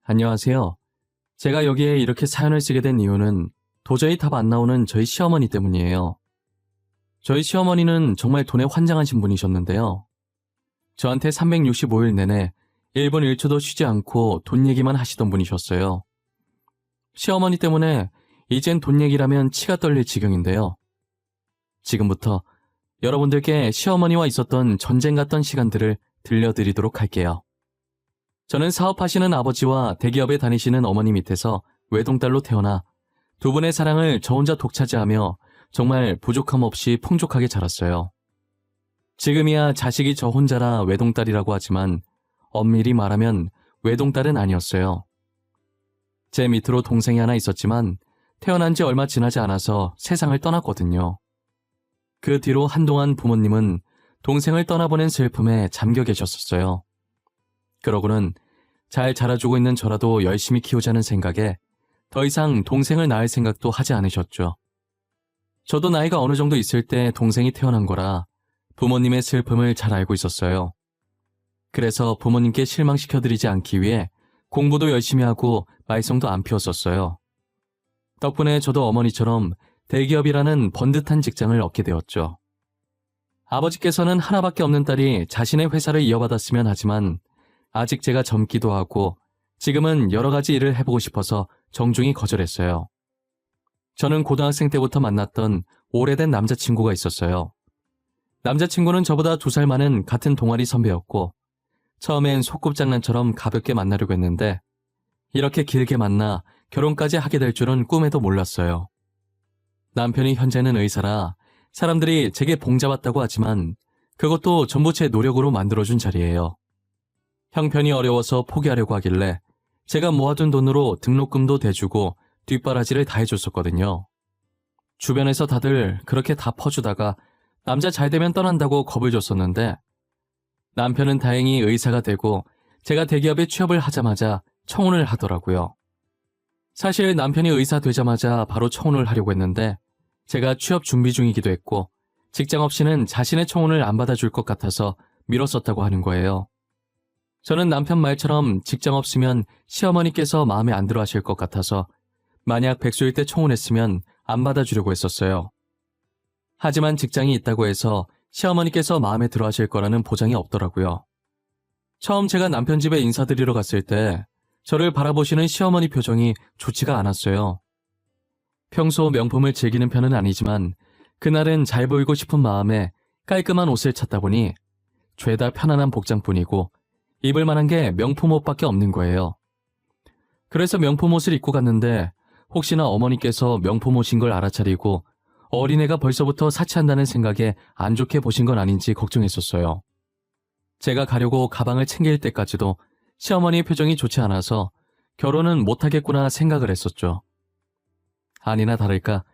안녕하세요. 제가 여기에 이렇게 사연을 쓰게 된 이유는 도저히 답 안 나오는 저희 시어머니 때문이에요. 저희 시어머니는 정말 돈에 환장하신 분이셨는데요. 저한테 365일 내내 1분 1초도 쉬지 않고 돈 얘기만 하시던 분이셨어요. 시어머니 때문에 이젠 돈 얘기라면 치가 떨릴 지경인데요. 지금부터 여러분들께 시어머니와 있었던 전쟁 같던 시간들을 들려드리도록 할게요. 저는 사업하시는 아버지와 대기업에 다니시는 어머니 밑에서 외동딸로 태어나 두 분의 사랑을 저 혼자 독차지하며 정말 부족함 없이 풍족하게 자랐어요. 지금이야 자식이 저 혼자라 외동딸이라고 하지만 엄밀히 말하면 외동딸은 아니었어요. 제 밑으로 동생이 하나 있었지만 태어난 지 얼마 지나지 않아서 세상을 떠났거든요. 그 뒤로 한동안 부모님은 동생을 떠나보낸 슬픔에 잠겨 계셨었어요. 그러고는 잘 자라주고 있는 저라도 열심히 키우자는 생각에 더 이상 동생을 낳을 생각도 하지 않으셨죠. 저도 나이가 어느 정도 있을 때 동생이 태어난 거라 부모님의 슬픔을 잘 알고 있었어요. 그래서 부모님께 실망시켜드리지 않기 위해 공부도 열심히 하고 말썽도 안 피웠었어요. 덕분에 저도 어머니처럼 대기업이라는 번듯한 직장을 얻게 되었죠. 아버지께서는 하나밖에 없는 딸이 자신의 회사를 이어받았으면 하지만 아직 제가 젊기도 하고 지금은 여러 가지 일을 해보고 싶어서 정중히 거절했어요. 저는 고등학생 때부터 만났던 오래된 남자친구가 있었어요. 남자친구는 저보다 2살 많은 같은 동아리 선배였고 처음엔 소꿉장난처럼 가볍게 만나려고 했는데 이렇게 길게 만나 결혼까지 하게 될 줄은 꿈에도 몰랐어요. 남편이 현재는 의사라 사람들이 제게 봉잡았다고 하지만 그것도 전부 제 노력으로 만들어준 자리예요. 형편이 어려워서 포기하려고 하길래 제가 모아둔 돈으로 등록금도 대주고 뒷바라지를 다 해줬었거든요. 주변에서 다들 그렇게 다 퍼주다가 남자 잘 되면 떠난다고 겁을 줬었는데 남편은 다행히 의사가 되고 제가 대기업에 취업을 하자마자 청혼을 하더라고요. 사실 남편이 의사 되자마자 바로 청혼을 하려고 했는데 제가 취업 준비 중이기도 했고 직장 없이는 자신의 청혼을 안 받아줄 것 같아서 미뤘었다고 하는 거예요. 저는 남편 말처럼 직장 없으면 시어머니께서 마음에 안 들어 하실 것 같아서 만약 백수일 때 청혼했으면 안 받아주려고 했었어요. 하지만 직장이 있다고 해서 시어머니께서 마음에 들어 하실 거라는 보장이 없더라고요. 처음 제가 남편 집에 인사드리러 갔을 때 저를 바라보시는 시어머니 표정이 좋지가 않았어요. 평소 명품을 즐기는 편은 아니지만 그날은 잘 보이고 싶은 마음에 깔끔한 옷을 찾다 보니 죄다 편안한 복장뿐이고 입을 만한 게 명품 옷밖에 없는 거예요. 그래서 명품 옷을 입고 갔는데 혹시나 어머니께서 명품 옷인 걸 알아차리고 어린애가 벌써부터 사치한다는 생각에 안 좋게 보신 건 아닌지 걱정했었어요. 제가 가려고 가방을 챙길 때까지도 시어머니의 표정이 좋지 않아서 결혼은 못하겠구나 생각을 했었죠. 아니나 다를까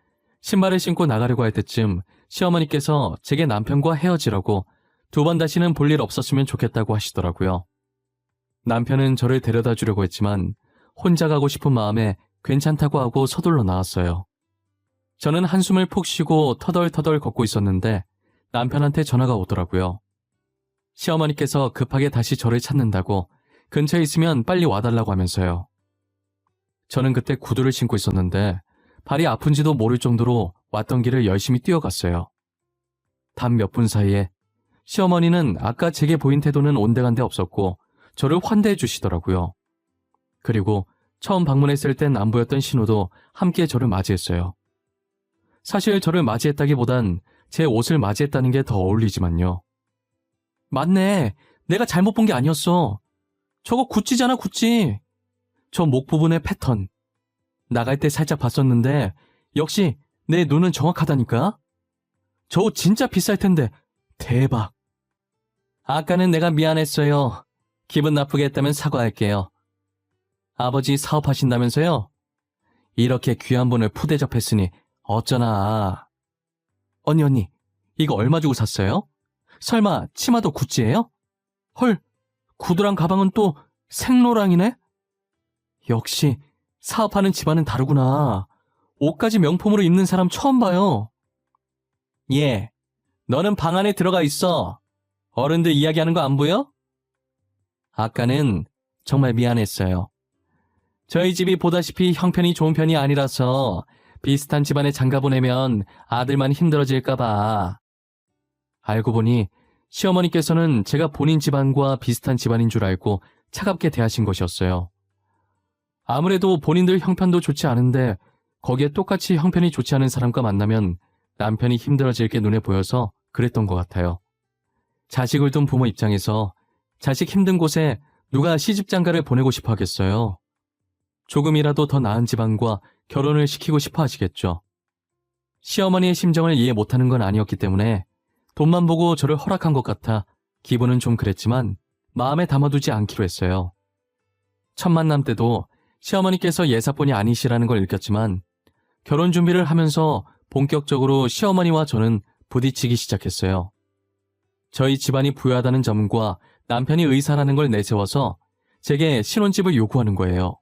신발을 신고 나가려고 할 때쯤 시어머니께서 제게 남편과 헤어지라고 2번 다시는 볼 일 없었으면 좋겠다고 하시더라고요. 남편은 저를 데려다 주려고 했지만 혼자 가고 싶은 마음에 괜찮다고 하고 서둘러 나왔어요. 저는 한숨을 푹 쉬고 터덜터덜 걷고 있었는데 남편한테 전화가 오더라고요. 시어머니께서 급하게 다시 저를 찾는다고 근처에 있으면 빨리 와달라고 하면서요. 저는 그때 구두를 신고 있었는데 발이 아픈지도 모를 정도로 왔던 길을 열심히 뛰어갔어요. 단 몇 분 사이에 시어머니는 아까 제게 보인 태도는 온데간데 없었고 저를 환대해 주시더라고요. 그리고 처음 방문했을 땐 안 보였던 신호도 함께 저를 맞이했어요. 사실 저를 맞이했다기보단 제 옷을 맞이했다는 게 더 어울리지만요. 맞네. 내가 잘못 본 게 아니었어. 저거 구찌잖아, 구찌. 저 목 부분의 패턴. 나갈 때 살짝 봤었는데 역시 내 눈은 정확하다니까. 저 옷 진짜 비쌀 텐데 대박. 아까는 내가 미안했어요. 기분 나쁘게 했다면 사과할게요. 아버지 사업하신다면서요? 이렇게 귀한 분을 푸대접했으니 어쩌나. 언니, 이거 얼마 주고 샀어요? 설마 치마도 구찌예요? 헐, 구두랑 가방은 또 생로랑이네? 역시 사업하는 집안은 다르구나. 옷까지 명품으로 입는 사람 처음 봐요. 예, 너는 방 안에 들어가 있어. 어른들 이야기하는 거 안 보여? 아까는 정말 미안했어요. 저희 집이 보다시피 형편이 좋은 편이 아니라서 비슷한 집안에 장가 보내면 아들만 힘들어질까봐. 알고 보니 시어머니께서는 제가 본인 집안과 비슷한 집안인 줄 알고 차갑게 대하신 것이었어요. 아무래도 본인들 형편도 좋지 않은데 거기에 똑같이 형편이 좋지 않은 사람과 만나면 남편이 힘들어질 게 눈에 보여서 그랬던 것 같아요. 자식을 둔 부모 입장에서 자식 힘든 곳에 누가 시집장가를 보내고 싶어 하겠어요. 조금이라도 더 나은 집안과 결혼을 시키고 싶어 하시겠죠. 시어머니의 심정을 이해 못하는 건 아니었기 때문에 돈만 보고 저를 허락한 것 같아 기분은 좀 그랬지만 마음에 담아두지 않기로 했어요. 첫 만남 때도 시어머니께서 예사본이 아니시라는 걸 느꼈지만 결혼 준비를 하면서 본격적으로 시어머니와 저는 부딪히기 시작했어요. 저희 집안이 부유하다는 점과 남편이 의사라는 걸 내세워서 제게 신혼집을 요구하는 거예요.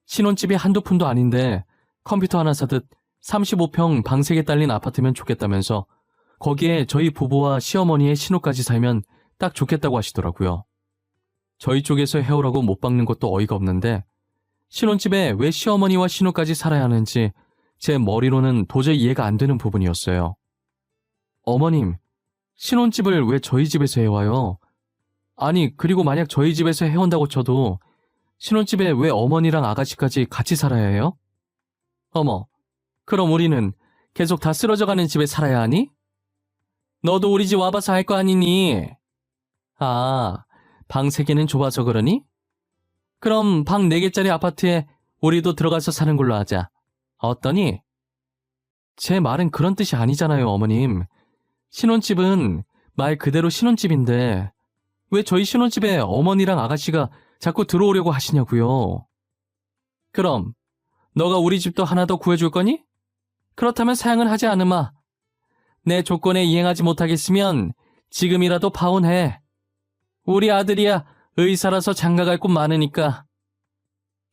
신혼집이 한두 푼도 아닌데 컴퓨터 하나 사듯 35평 방 3개 딸린 아파트면 좋겠다면서 거기에 저희 부부와 시어머니의 신호까지 살면 딱 좋겠다고 하시더라고요. 저희 쪽에서 해오라고 못 박는 것도 어이가 없는데 신혼집에 왜 시어머니와 신호까지 살아야 하는지 제 머리로는 도저히 이해가 안 되는 부분이었어요. 어머님, 신혼집을 왜 저희 집에서 해와요? 아니, 그리고 만약 저희 집에서 해온다고 쳐도 신혼집에 왜 어머니랑 아가씨까지 같이 살아야 해요? 어머, 그럼 우리는 계속 다 쓰러져가는 집에 살아야 하니? 너도 우리 집 와봐서 할 거 아니니? 아, 방 3개는 좁아서 그러니? 그럼 방 4개짜리 아파트에 우리도 들어가서 사는 걸로 하자. 어떠니? 제 말은 그런 뜻이 아니잖아요, 어머님. 신혼집은 말 그대로 신혼집인데 왜 저희 신혼집에 어머니랑 아가씨가 자꾸 들어오려고 하시냐고요. 그럼 너가 우리 집도 하나 더 구해줄 거니? 그렇다면 사양은 하지 않으마. 내 조건에 이행하지 못하겠으면 지금이라도 파혼해. 우리 아들이야 의사라서 장가갈 곳 많으니까.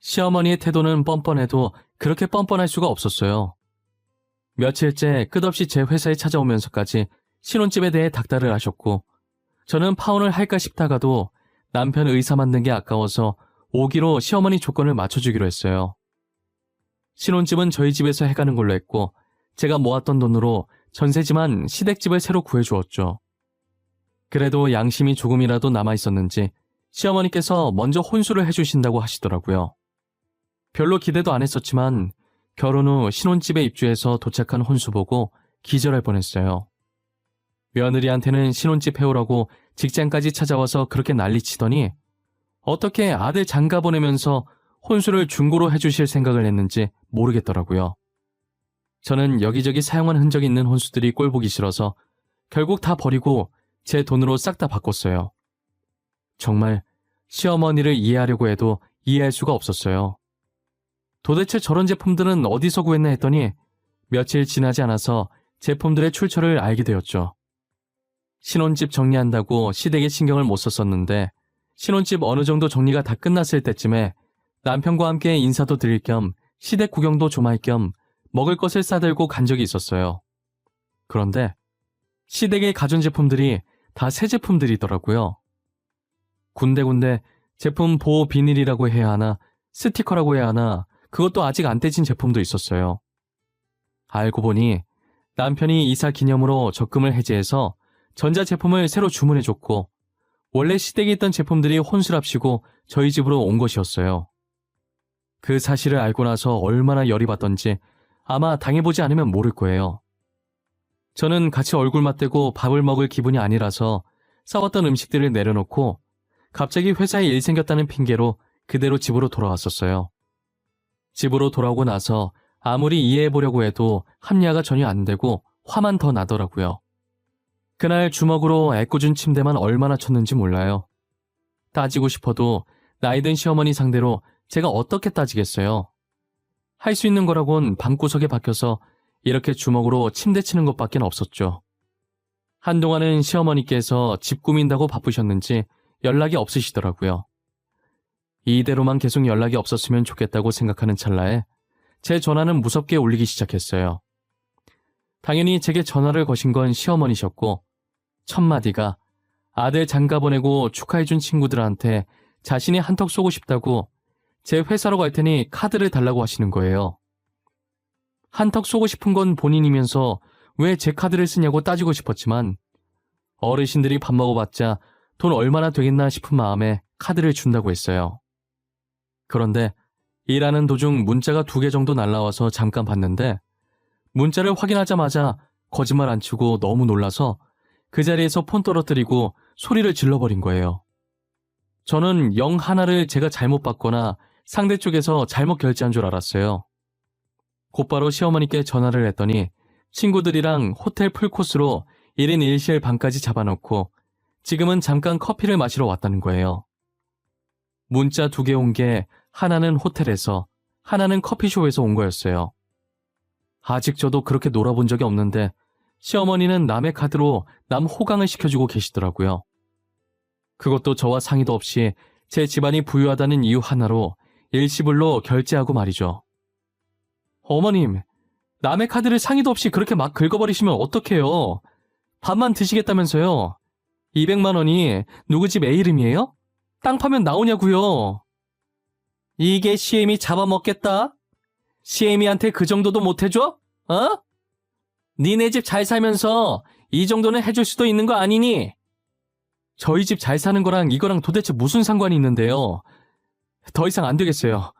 시어머니의 태도는 뻔뻔해도 그렇게 뻔뻔할 수가 없었어요. 며칠째 끝없이 제 회사에 찾아오면서까지 신혼집에 대해 닥달을 하셨고 저는 파혼을 할까 싶다가도 남편 의사 만든 게 아까워서 오기로 시어머니 조건을 맞춰주기로 했어요. 신혼집은 저희 집에서 해가는 걸로 했고 제가 모았던 돈으로 전세지만 시댁집을 새로 구해주었죠. 그래도 양심이 조금이라도 남아있었는지 시어머니께서 먼저 혼수를 해주신다고 하시더라고요. 별로 기대도 안 했었지만 결혼 후 신혼집에 입주해서 도착한 혼수 보고 기절할 뻔했어요. 며느리한테는 신혼집 해오라고 직장까지 찾아와서 그렇게 난리치더니 어떻게 아들 장가 보내면서 혼수를 중고로 해주실 생각을 했는지 모르겠더라고요. 저는 여기저기 사용한 흔적 있는 혼수들이 꼴보기 싫어서 결국 다 버리고 제 돈으로 싹 다 바꿨어요. 정말 시어머니를 이해하려고 해도 이해할 수가 없었어요. 도대체 저런 제품들은 어디서 구했나 했더니 며칠 지나지 않아서 제품들의 출처를 알게 되었죠. 신혼집 정리한다고 시댁에 신경을 못 썼었는데 신혼집 어느 정도 정리가 다 끝났을 때쯤에 남편과 함께 인사도 드릴 겸 시댁 구경도 좀 할 겸 먹을 것을 싸들고 간 적이 있었어요. 그런데 시댁의 가전제품들이 다 새 제품들이더라고요. 군데군데 제품 보호 비닐이라고 해야 하나 스티커라고 해야 하나 그것도 아직 안 떼진 제품도 있었어요. 알고 보니 남편이 이사 기념으로 적금을 해지해서 전자제품을 새로 주문해줬고 원래 시댁에 있던 제품들이 혼수랍시고 저희 집으로 온 것이었어요. 그 사실을 알고 나서 얼마나 열이 받던지 아마 당해보지 않으면 모를 거예요. 저는 같이 얼굴 맞대고 밥을 먹을 기분이 아니라서 싸웠던 음식들을 내려놓고 갑자기 회사에 일 생겼다는 핑계로 그대로 집으로 돌아왔었어요. 집으로 돌아오고 나서 아무리 이해해보려고 해도 합리화가 전혀 안 되고 화만 더 나더라고요. 그날 주먹으로 애꿎은 침대만 얼마나 쳤는지 몰라요. 따지고 싶어도 나이든 시어머니 상대로 제가 어떻게 따지겠어요. 할 수 있는 거라곤 방구석에 박혀서 이렇게 주먹으로 침대 치는 것밖에 없었죠. 한동안은 시어머니께서 집 꾸민다고 바쁘셨는지 연락이 없으시더라고요. 이대로만 계속 연락이 없었으면 좋겠다고 생각하는 찰나에 제 전화는 무섭게 울리기 시작했어요. 당연히 제게 전화를 거신 건 시어머니셨고 첫 마디가 아들 장가 보내고 축하해준 친구들한테 자신이 한턱 쏘고 싶다고 제 회사로 갈 테니 카드를 달라고 하시는 거예요. 한턱 쏘고 싶은 건 본인이면서 왜 제 카드를 쓰냐고 따지고 싶었지만 어르신들이 밥 먹어봤자 돈 얼마나 되겠나 싶은 마음에 카드를 준다고 했어요. 그런데 일하는 도중 문자가 2개 정도 날라와서 잠깐 봤는데 문자를 확인하자마자 거짓말 안 치고 너무 놀라서 그 자리에서 폰 떨어뜨리고 소리를 질러버린 거예요. 저는 영 하나를 제가 잘못 받거나 상대 쪽에서 잘못 결제한 줄 알았어요. 곧바로 시어머니께 전화를 했더니 친구들이랑 호텔 풀코스로 1인 1실 방까지 잡아놓고 지금은 잠깐 커피를 마시러 왔다는 거예요. 문자 2개 온 게 하나는 호텔에서 하나는 커피숍에서 온 거였어요. 아직 저도 그렇게 놀아본 적이 없는데 시어머니는 남의 카드로 남 호강을 시켜주고 계시더라고요. 그것도 저와 상의도 없이 제 집안이 부유하다는 이유 하나로 일시불로 결제하고 말이죠. 어머님, 남의 카드를 상의도 없이 그렇게 막 긁어버리시면 어떡해요? 밥만 드시겠다면서요? 200만 원이 누구 집 애 이름이에요? 땅 파면 나오냐고요? 이게 시애미 잡아먹겠다? 시애미한테 그 정도도 못 해줘? 어? 니네 집 잘 살면서 이 정도는 해줄 수도 있는 거 아니니? 저희 집 잘 사는 거랑 이거랑 도대체 무슨 상관이 있는데요? 더 이상 안 되겠어요.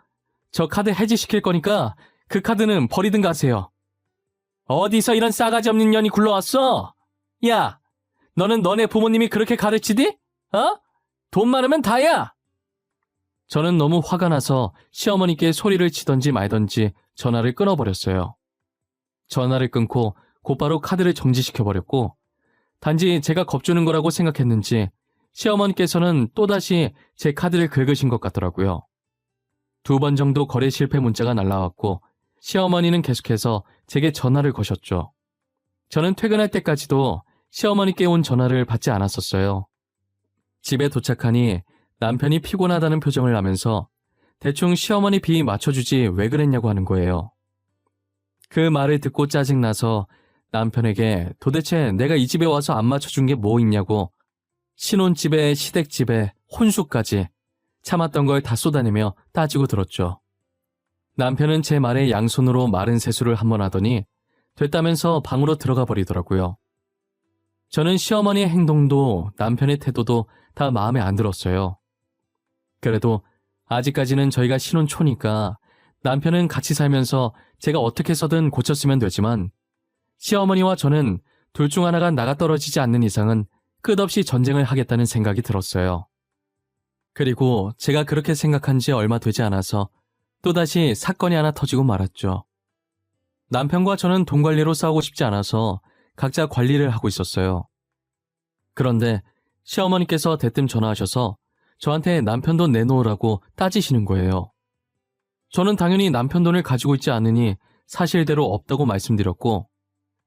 저 카드 해지시킬 거니까 그 카드는 버리든가 하세요. 어디서 이런 싸가지 없는 년이 굴러왔어? 야, 너는 너네 부모님이 그렇게 가르치디? 어? 돈 많으면 다야! 저는 너무 화가 나서 시어머니께 소리를 치던지 말던지 전화를 끊어버렸어요. 전화를 끊고 곧바로 카드를 정지시켜버렸고 단지 제가 겁주는 거라고 생각했는지 시어머니께서는 또다시 제 카드를 긁으신 것 같더라고요. 2번 정도 거래 실패 문자가 날라왔고 시어머니는 계속해서 제게 전화를 거셨죠. 저는 퇴근할 때까지도 시어머니께 온 전화를 받지 않았었어요. 집에 도착하니 남편이 피곤하다는 표정을 하면서 대충 시어머니 비 맞춰주지 왜 그랬냐고 하는 거예요. 그 말을 듣고 짜증나서 남편에게 도대체 내가 이 집에 와서 안 맞춰준 게 뭐 있냐고 신혼집에 시댁집에 혼수까지 참았던 걸 다 쏟아내며 따지고 들었죠. 남편은 제 말에 양손으로 마른 세수를 한번 하더니 됐다면서 방으로 들어가 버리더라고요. 저는 시어머니의 행동도 남편의 태도도 다 마음에 안 들었어요. 그래도 아직까지는 저희가 신혼 초니까 남편은 같이 살면서 제가 어떻게 해서든 고쳤으면 되지만 시어머니와 저는 둘 중 하나가 나가 떨어지지 않는 이상은 끝없이 전쟁을 하겠다는 생각이 들었어요. 그리고 제가 그렇게 생각한 지 얼마 되지 않아서 또다시 사건이 하나 터지고 말았죠. 남편과 저는 돈 관리로 싸우고 싶지 않아서 각자 관리를 하고 있었어요. 그런데 시어머니께서 대뜸 전화하셔서 저한테 남편 돈 내놓으라고 따지시는 거예요. 저는 당연히 남편 돈을 가지고 있지 않으니 사실대로 없다고 말씀드렸고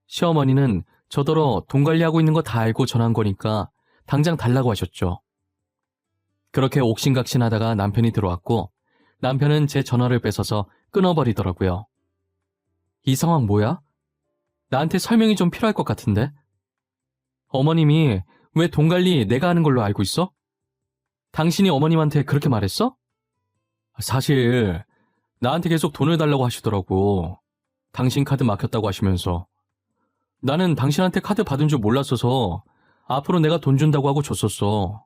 시어머니는 저더러 돈 관리하고 있는 거 다 알고 전화한 거니까 당장 달라고 하셨죠. 그렇게 옥신각신하다가 남편이 들어왔고 남편은 제 전화를 뺏어서 끊어버리더라고요. 이 상황 뭐야? 나한테 설명이 좀 필요할 것 같은데? 어머님이 왜 돈 관리 내가 하는 걸로 알고 있어? 당신이 어머님한테 그렇게 말했어? 사실 나한테 계속 돈을 달라고 하시더라고. 당신 카드 막혔다고 하시면서. 나는 당신한테 카드 받은 줄 몰랐어서 앞으로 내가 돈 준다고 하고 줬었어.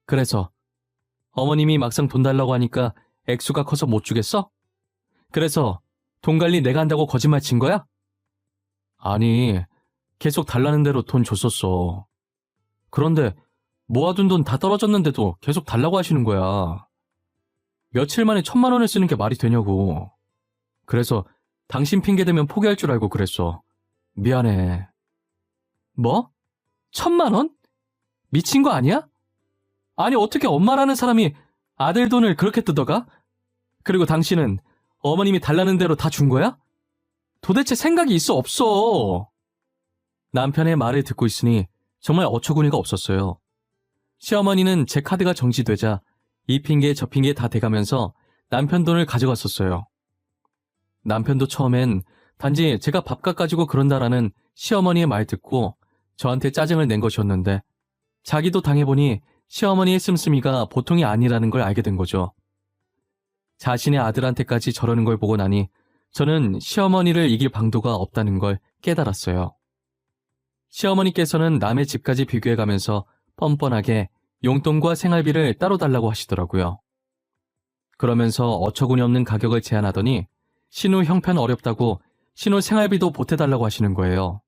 그래서 어머님이 막상 돈 달라고 하니까 액수가 커서 못 주겠어? 그래서 돈 관리 내가 한다고 거짓말 친 거야? 아니, 계속 달라는 대로 돈 줬었어. 그런데 모아둔 돈 다 떨어졌는데도 계속 달라고 하시는 거야. 며칠 만에 1,000만 원을 쓰는 게 말이 되냐고. 그래서 당신 핑계 대면 포기할 줄 알고 그랬어. 미안해. 뭐? 1,000만 원? 미친 거 아니야? 아니 어떻게 엄마라는 사람이 아들 돈을 그렇게 뜯어가? 그리고 당신은 어머님이 달라는 대로 다 준 거야? 도대체 생각이 있어 없어? 남편의 말을 듣고 있으니 정말 어처구니가 없었어요. 시어머니는 제 카드가 정지되자 이 핑계 저 핑계 다 대가면서 남편 돈을 가져갔었어요. 남편도 처음엔 단지 제가 밥값 가지고 그런다라는 시어머니의 말 듣고 저한테 짜증을 낸 것이었는데 자기도 당해보니 시어머니의 씀씀이가 보통이 아니라는 걸 알게 된 거죠. 자신의 아들한테까지 저러는 걸 보고 나니 저는 시어머니를 이길 방도가 없다는 걸 깨달았어요. 시어머니께서는 남의 집까지 비교해가면서 뻔뻔하게 용돈과 생활비를 따로 달라고 하시더라고요. 그러면서 어처구니 없는 가격을 제안하더니 신우 형편 어렵다고 신우 생활비도 보태달라고 하시는 거예요.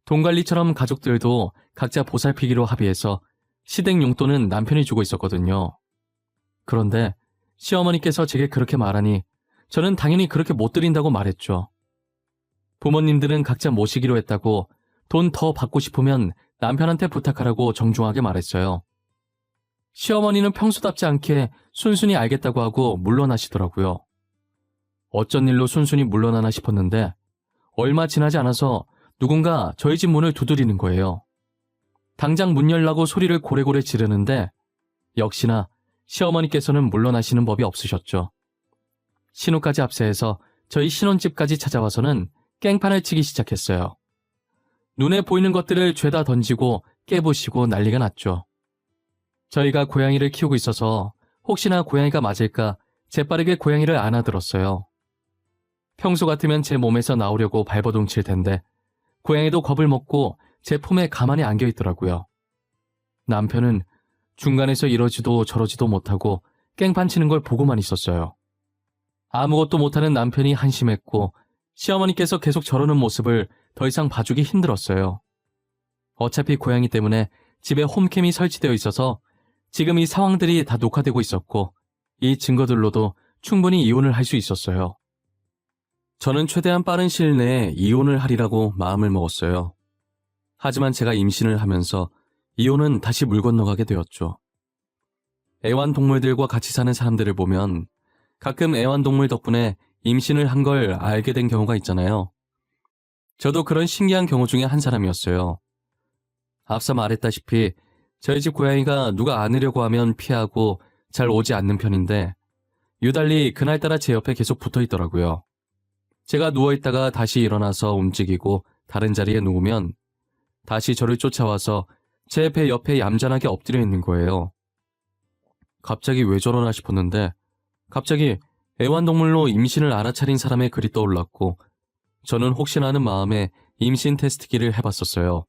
돈관리처럼 가족들도 각자 보살피기로 합의해서 시댁 용돈은 남편이 주고 있었거든요. 그런데 시어머니께서 제게 그렇게 말하니 저는 당연히 그렇게 못 드린다고 말했죠. 부모님들은 각자 모시기로 했다고 돈 더 받고 싶으면 남편한테 부탁하라고 정중하게 말했어요. 시어머니는 평소답지 않게 순순히 알겠다고 하고 물러나시더라고요. 어쩐 일로 순순히 물러나나 싶었는데 얼마 지나지 않아서 누군가 저희 집 문을 두드리는 거예요. 당장 문 열라고 소리를 고래고래 지르는데 역시나 시어머니께서는 물러나시는 법이 없으셨죠. 신우까지 압세해서 저희 신혼집까지 찾아와서는 깽판을 치기 시작했어요. 눈에 보이는 것들을 죄다 던지고 깨부시고 난리가 났죠. 저희가 고양이를 키우고 있어서 혹시나 고양이가 맞을까 재빠르게 고양이를 안아들었어요. 평소 같으면 제 몸에서 나오려고 발버둥 칠 텐데 고양이도 겁을 먹고 제 품에 가만히 안겨 있더라고요. 남편은 중간에서 이러지도 저러지도 못하고 깽판 치는 걸 보고만 있었어요. 아무것도 못하는 남편이 한심했고 시어머니께서 계속 저러는 모습을 더 이상 봐주기 힘들었어요. 어차피 고양이 때문에 집에 홈캠이 설치되어 있어서 지금 이 상황들이 다 녹화되고 있었고 이 증거들로도 충분히 이혼을 할 수 있었어요. 저는 최대한 빠른 시일 내에 이혼을 하리라고 마음을 먹었어요. 하지만 제가 임신을 하면서 이혼은 다시 물 건너가게 되었죠. 애완동물들과 같이 사는 사람들을 보면 가끔 애완동물 덕분에 임신을 한 걸 알게 된 경우가 있잖아요. 저도 그런 신기한 경우 중에 한 사람이었어요. 앞서 말했다시피 저희 집 고양이가 누가 안으려고 하면 피하고 잘 오지 않는 편인데 유달리 그날따라 제 옆에 계속 붙어 있더라고요. 제가 누워있다가 다시 일어나서 움직이고 다른 자리에 누우면 다시 저를 쫓아와서 제 배 옆에 얌전하게 엎드려 있는 거예요. 갑자기 왜 저러나 싶었는데 갑자기 애완동물로 임신을 알아차린 사람의 글이 떠올랐고 저는 혹시나 하는 마음에 임신 테스트기를 해봤었어요.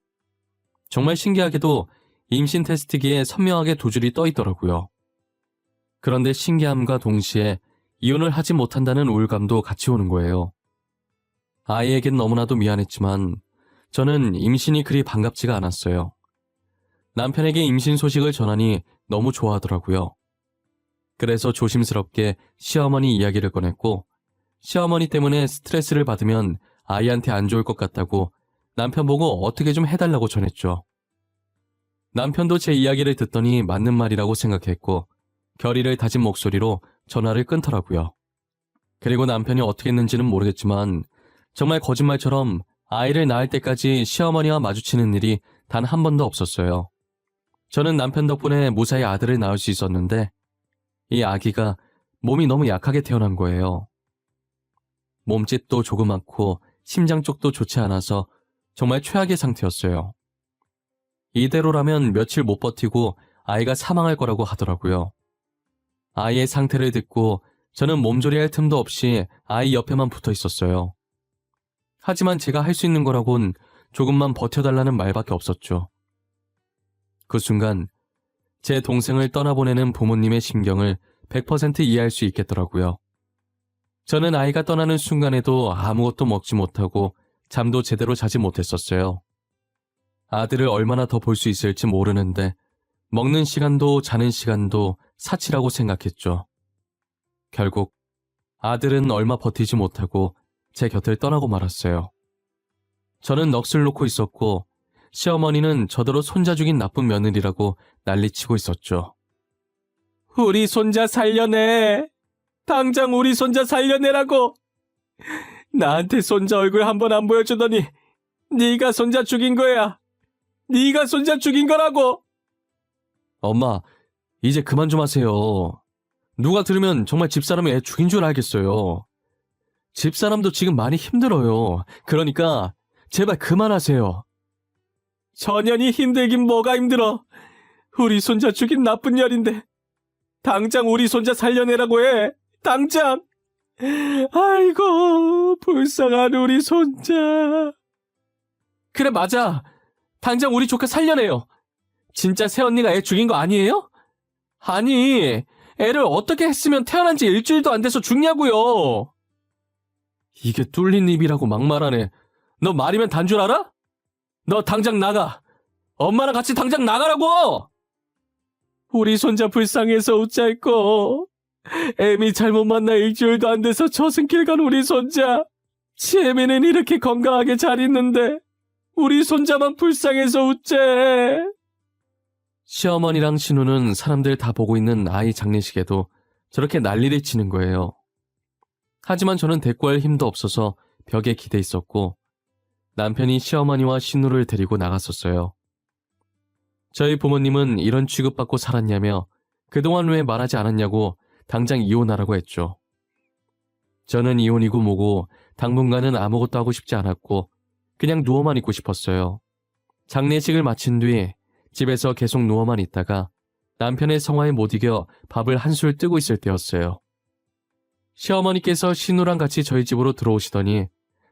정말 신기하게도 임신 테스트기에 선명하게 두 줄이 떠 있더라고요. 그런데 신기함과 동시에 이혼을 하지 못한다는 우울감도 같이 오는 거예요. 아이에겐 너무나도 미안했지만 저는 임신이 그리 반갑지가 않았어요. 남편에게 임신 소식을 전하니 너무 좋아하더라고요. 그래서 조심스럽게 시어머니 이야기를 꺼냈고 시어머니 때문에 스트레스를 받으면 아이한테 안 좋을 것 같다고 남편 보고 어떻게 좀 해달라고 전했죠. 남편도 제 이야기를 듣더니 맞는 말이라고 생각했고 결의를 다진 목소리로 전화를 끊더라고요. 그리고 남편이 어떻게 했는지는 모르겠지만 정말 거짓말처럼 아이를 낳을 때까지 시어머니와 마주치는 일이 단 한 번도 없었어요. 저는 남편 덕분에 무사히 아들을 낳을 수 있었는데 이 아기가 몸이 너무 약하게 태어난 거예요. 몸집도 조그맣고 심장 쪽도 좋지 않아서 정말 최악의 상태였어요. 이대로라면 며칠 못 버티고 아이가 사망할 거라고 하더라고요. 아이의 상태를 듣고 저는 몸조리할 틈도 없이 아이 옆에만 붙어 있었어요. 하지만 제가 할 수 있는 거라곤 조금만 버텨달라는 말밖에 없었죠. 그 순간 제 동생을 떠나보내는 부모님의 심경을 100% 이해할 수 있겠더라고요. 저는 아이가 떠나는 순간에도 아무것도 먹지 못하고 잠도 제대로 자지 못했었어요. 아들을 얼마나 더 볼 수 있을지 모르는데 먹는 시간도 자는 시간도 사치라고 생각했죠. 결국 아들은 얼마 버티지 못하고 제 곁을 떠나고 말았어요. 저는 넋을 놓고 있었고 시어머니는 저더러 손자 죽인 나쁜 며느리라고 난리치고 있었죠. 우리 손자 살려내! 당장 우리 손자 살려내라고! 나한테 손자 얼굴 한 번 안 보여주더니 네가 손자 죽인 거야! 네가 손자 죽인 거라고! 엄마, 이제 그만 좀 하세요. 누가 들으면 정말 집사람이 애 죽인 줄 알겠어요. 집사람도 지금 많이 힘들어요. 그러니까 제발 그만하세요. 전현이 힘들긴 뭐가 힘들어. 우리 손자 죽인 나쁜 년인데 당장 우리 손자 살려내라고 해. 당장! 아이고, 불쌍한 우리 손자. 그래, 맞아. 당장 우리 조카 살려내요. 진짜 새언니가 애 죽인 거 아니에요? 아니, 애를 어떻게 했으면 태어난 지 일주일도 안 돼서 죽냐고요. 이게 뚫린 입이라고 막말하네. 너 말이면 단 줄 알아? 너 당장 나가. 엄마랑 같이 당장 나가라고! 우리 손자 불쌍해서 웃잘거. 애미 잘못 만나 일주일도 안 돼서 저승길 간 우리 손자. 치애미는 이렇게 건강하게 잘 있는데 우리 손자만 불쌍해서 웃재. 시어머니랑 신우는 사람들 다 보고 있는 아이 장례식에도 저렇게 난리를 치는 거예요. 하지만 저는 대꾸할 힘도 없어서 벽에 기대 있었고 남편이 시어머니와 신우를 데리고 나갔었어요. 저희 부모님은 이런 취급받고 살았냐며 그동안 왜 말하지 않았냐고 당장 이혼하라고 했죠. 저는 이혼이고 뭐고 당분간은 아무것도 하고 싶지 않았고 그냥 누워만 있고 싶었어요. 장례식을 마친 뒤 집에서 계속 누워만 있다가 남편의 성화에 못 이겨 밥을 한술 뜨고 있을 때였어요. 시어머니께서 신우랑 같이 저희 집으로 들어오시더니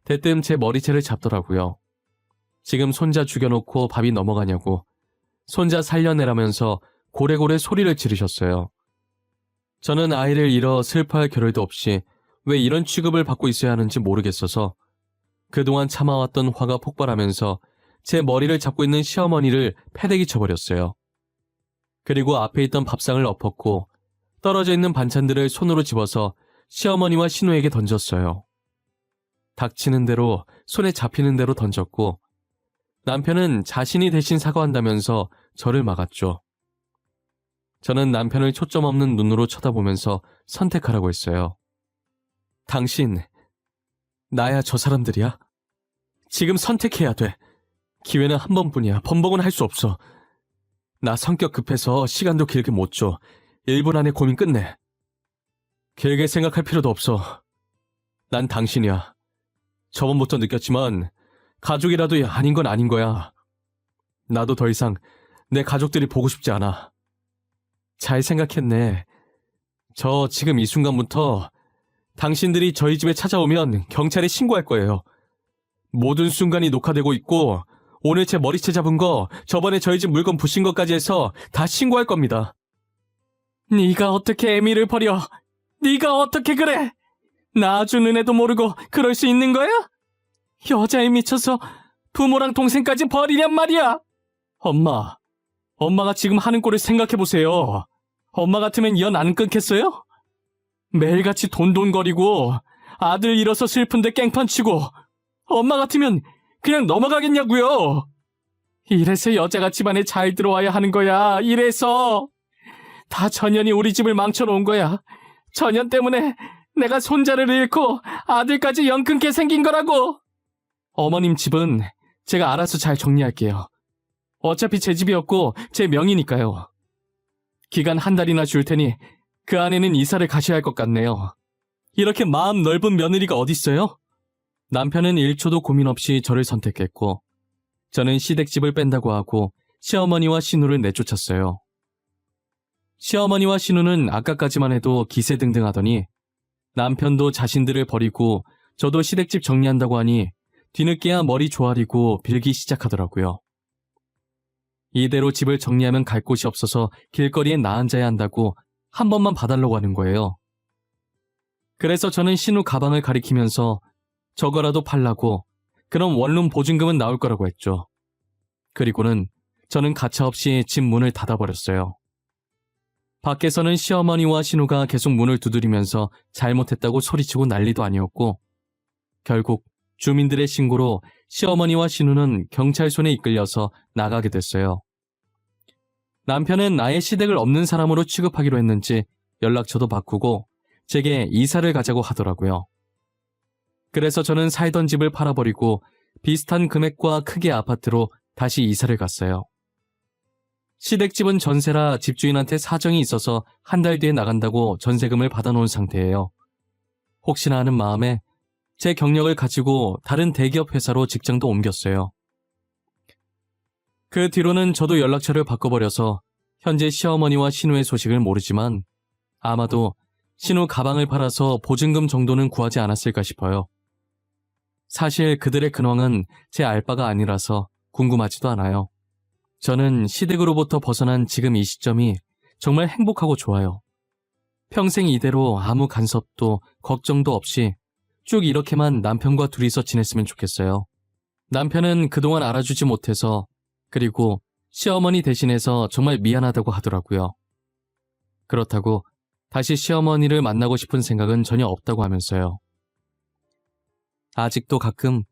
대뜸 제 머리채를 잡더라고요. 지금 손자 죽여놓고 밥이 넘어가냐고 손자 살려내라면서 고래고래 소리를 지르셨어요. 저는 아이를 잃어 슬퍼할 겨를도 없이 왜 이런 취급을 받고 있어야 하는지 모르겠어서 그동안 참아왔던 화가 폭발하면서 제 머리를 잡고 있는 시어머니를 패대기 쳐버렸어요. 그리고 앞에 있던 밥상을 엎었고 떨어져 있는 반찬들을 손으로 집어서 시어머니와 신우에게 던졌어요. 닥치는 대로 손에 잡히는 대로 던졌고 남편은 자신이 대신 사과한다면서 저를 막았죠. 저는 남편을 초점 없는 눈으로 쳐다보면서 선택하라고 했어요. 당신, 나야 저 사람들이야? 지금 선택해야 돼. 기회는 한 번뿐이야. 번복은 할 수 없어. 나 성격 급해서 시간도 길게 못 줘. 1분 안에 고민 끝내. 길게 생각할 필요도 없어. 난 당신이야. 저번부터 느꼈지만 가족이라도 아닌 건 아닌 거야. 나도 더 이상 내 가족들이 보고 싶지 않아. 잘 생각했네. 저 지금 이 순간부터 당신들이 저희 집에 찾아오면 경찰에 신고할 거예요. 모든 순간이 녹화되고 있고 오늘 제 머리채 잡은 거, 저번에 저희 집 물건 부신 것까지 해서 다 신고할 겁니다. 네가 어떻게 애미를 버려? 네가 어떻게 그래? 나 주는 애도 모르고 그럴 수 있는 거야? 여자에 미쳐서 부모랑 동생까지 버리냔 말이야. 엄마가 지금 하는 꼴을 생각해보세요. 엄마 같으면 연 안 끊겠어요? 매일같이 돈돈거리고 아들 잃어서 슬픈데 깽판 치고 엄마 같으면 그냥 넘어가겠냐고요. 이래서 여자가 집안에 잘 들어와야 하는 거야. 이래서 다 전현이 우리 집을 망쳐놓은 거야. 전현 때문에 내가 손자를 잃고 아들까지 연 끊게 생긴 거라고. 어머님 집은 제가 알아서 잘 정리할게요. 어차피 제 집이었고 제 명의니까요. 기간 한 달이나 줄 테니 그 안에는 이사를 가셔야 할 것 같네요. 이렇게 마음 넓은 며느리가 어딨어요? 남편은 1초도 고민 없이 저를 선택했고 저는 시댁집을 뺀다고 하고 시어머니와 신우를 내쫓았어요. 시어머니와 신우는 아까까지만 해도 기세등등하더니 남편도 자신들을 버리고 저도 시댁집 정리한다고 하니 뒤늦게야 머리 조아리고 빌기 시작하더라고요. 이대로 집을 정리하면 갈 곳이 없어서 길거리에 나앉아야 한다고 한 번만 봐달라고 하는 거예요. 그래서 저는 신우 가방을 가리키면서 저거라도 팔라고 그럼 원룸 보증금은 나올 거라고 했죠. 그리고는 저는 가차없이 집 문을 닫아버렸어요. 밖에서는 시어머니와 신우가 계속 문을 두드리면서 잘못했다고 소리치고 난리도 아니었고 결국 주민들의 신고로 시어머니와 신우는 경찰 손에 이끌려서 나가게 됐어요. 남편은 나의 시댁을 없는 사람으로 취급하기로 했는지 연락처도 바꾸고 제게 이사를 가자고 하더라고요. 그래서 저는 살던 집을 팔아버리고 비슷한 금액과 크기의 아파트로 다시 이사를 갔어요. 시댁집은 전세라 집주인한테 사정이 있어서 한 달 뒤에 나간다고 전세금을 받아놓은 상태예요. 혹시나 하는 마음에 제 경력을 가지고 다른 대기업 회사로 직장도 옮겼어요. 그 뒤로는 저도 연락처를 바꿔버려서 현재 시어머니와 신우의 소식을 모르지만 아마도 신우 가방을 팔아서 보증금 정도는 구하지 않았을까 싶어요. 사실 그들의 근황은 제 알 바가 아니라서 궁금하지도 않아요. 저는 시댁으로부터 벗어난 지금 이 시점이 정말 행복하고 좋아요. 평생 이대로 아무 간섭도 걱정도 없이 쭉 이렇게만 남편과 둘이서 지냈으면 좋겠어요. 남편은 그동안 알아주지 못해서, 그리고 시어머니 대신해서 정말 미안하다고 하더라고요. 그렇다고 다시 시어머니를 만나고 싶은 생각은 전혀 없다고 하면서요. 아직도 가끔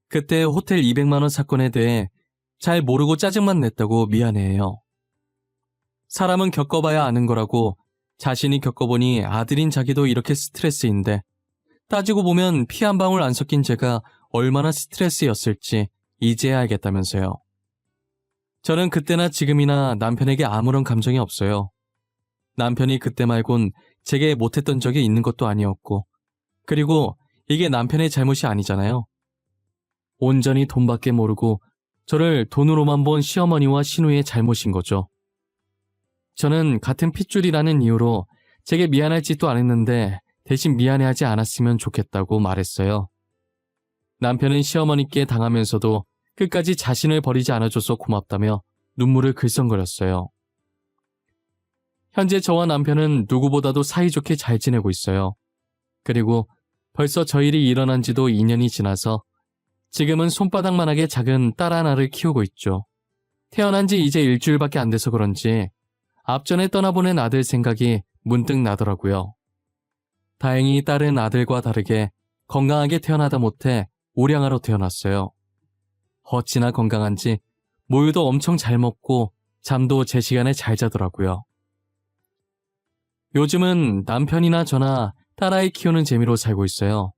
그때 호텔 200만 원 사건에 대해 잘 모르고 짜증만 냈다고 미안해해요. 사람은 겪어봐야 아는 거라고 자신이 겪어보니 아들인 자기도 이렇게 스트레스인데, 따지고 보면 피 한 방울 안 섞인 제가 얼마나 스트레스였을지 이제야 알겠다면서요. 저는 그때나 지금이나 남편에게 아무런 감정이 없어요. 남편이 그때 말곤 제게 못했던 적이 있는 것도 아니었고, 그리고 이게 남편의 잘못이 아니잖아요. 온전히 돈밖에 모르고 저를 돈으로만 본 시어머니와 신우의 잘못인 거죠. 저는 같은 핏줄이라는 이유로 제게 미안할 짓도 안 했는데 대신 미안해하지 않았으면 좋겠다고 말했어요. 남편은 시어머니께 당하면서도 끝까지 자신을 버리지 않아줘서 고맙다며 눈물을 글썽거렸어요. 현재 저와 남편은 누구보다도 사이좋게 잘 지내고 있어요. 그리고 벌써 저 일이 일어난 지도 2년이 지나서 지금은 손바닥만하게 작은 딸 하나를 키우고 있죠. 태어난 지 이제 일주일밖에 안 돼서 그런지 앞전에 떠나보낸 아들 생각이 문득 나더라고요. 다행히 딸은 아들과 다르게 건강하게 태어나다 못해 오량아로 태어났어요. 어찌나 건강한지 모유도 엄청 잘 먹고 잠도 제 시간에 잘 자더라고요. 요즘은 남편이나 저나 딸아이 키우는 재미로 살고 있어요.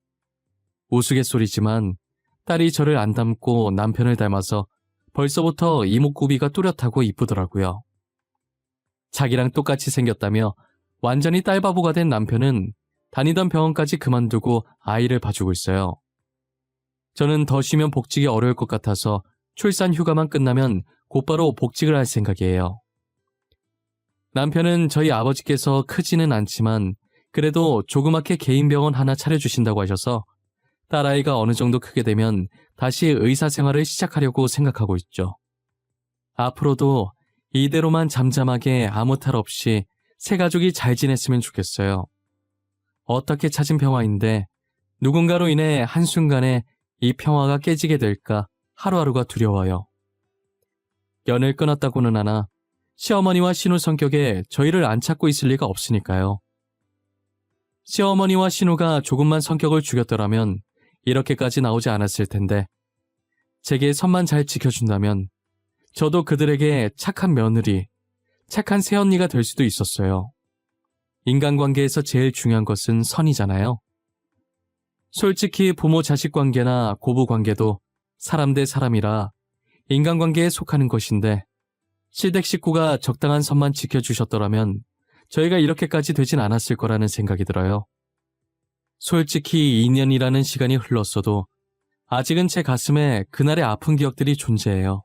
우스갯소리지만 딸이 저를 안 닮고 남편을 닮아서 벌써부터 이목구비가 뚜렷하고 이쁘더라고요. 자기랑 똑같이 생겼다며 완전히 딸바보가 된 남편은 다니던 병원까지 그만두고 아이를 봐주고 있어요. 저는 더 쉬면 복직이 어려울 것 같아서 출산 휴가만 끝나면 곧바로 복직을 할 생각이에요. 남편은 저희 아버지께서 크지는 않지만 그래도 조그맣게 개인 병원 하나 차려주신다고 하셔서 딸아이가 어느 정도 크게 되면 다시 의사 생활을 시작하려고 생각하고 있죠. 앞으로도 이대로만 잠잠하게 아무 탈 없이 새 가족이 잘 지냈으면 좋겠어요. 어떻게 찾은 평화인데 누군가로 인해 한순간에 이 평화가 깨지게 될까 하루하루가 두려워요. 연을 끊었다고는 하나 시어머니와 신우 성격에 저희를 안 찾고 있을 리가 없으니까요. 시어머니와 신우가 조금만 성격을 죽였더라면 이렇게까지 나오지 않았을 텐데, 제게 선만 잘 지켜준다면 저도 그들에게 착한 며느리, 착한 새언니가 될 수도 있었어요. 인간관계에서 제일 중요한 것은 선이잖아요. 솔직히 부모-자식 관계나 고부관계도 사람 대 사람이라 인간관계에 속하는 것인데, 시댁 식구가 적당한 선만 지켜주셨더라면 저희가 이렇게까지 되진 않았을 거라는 생각이 들어요. 솔직히 2년이라는 시간이 흘렀어도 아직은 제 가슴에 그날의 아픈 기억들이 존재해요.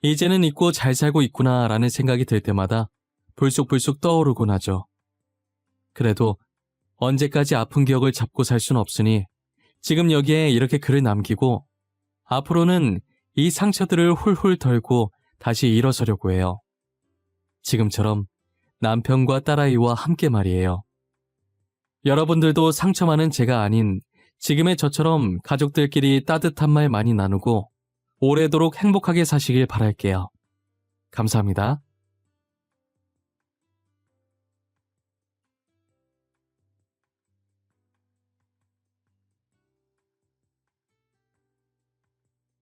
이제는 잊고 잘 살고 있구나라는 생각이 들 때마다 불쑥불쑥 떠오르곤 하죠. 그래도 언제까지 아픈 기억을 잡고 살 순 없으니 지금 여기에 이렇게 글을 남기고 앞으로는 이 상처들을 훌훌 털고 다시 일어서려고 해요. 지금처럼 남편과 딸아이와 함께 말이에요. 여러분들도 상처 많은 제가 아닌 지금의 저처럼 가족들끼리 따뜻한 말 많이 나누고 오래도록 행복하게 사시길 바랄게요. 감사합니다.